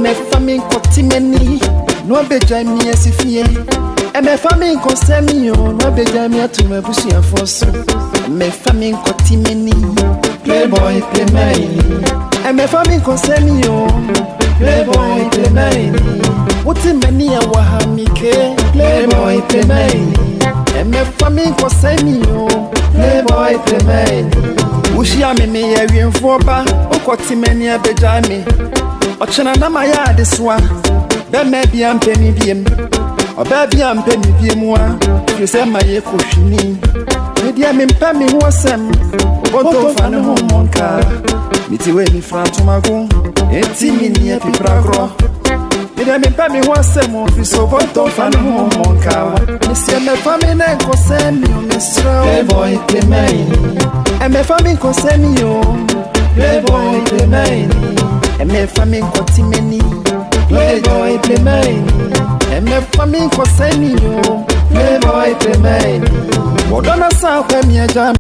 Me famine kotimeni, no beja mi esifie. Me famine konsemi o, no beja mi atume bushi afoso. Me famine kotimeni, playboy playmaini. Me famine konsemi o, playboy playmaini. Wuti meni ya wahamike, playboy playmaini. Me famine konsemi o, playboy playmaini. Wushi ameme ye wienfoba, okotimeni ya beja mi. Ochana na maya deswa be me bia mpeni biem oba bia mpeni biem wa you say maye kohwini me dia me mpa me ho asem oboto fa ne ho monka miti we mi frantumago enti mi ni epiprakro me dia me mpa me ho asem ofiso oboto fa ne ho monka me se me fa me na nkosem mi o mesra playboy playmaini me fa me nkosem yo playboy playmaini. Me famine kotimeni, playboy playmaini. Me famine kosemi yo, playboy playmaini. Wodona sa kwa miya jam.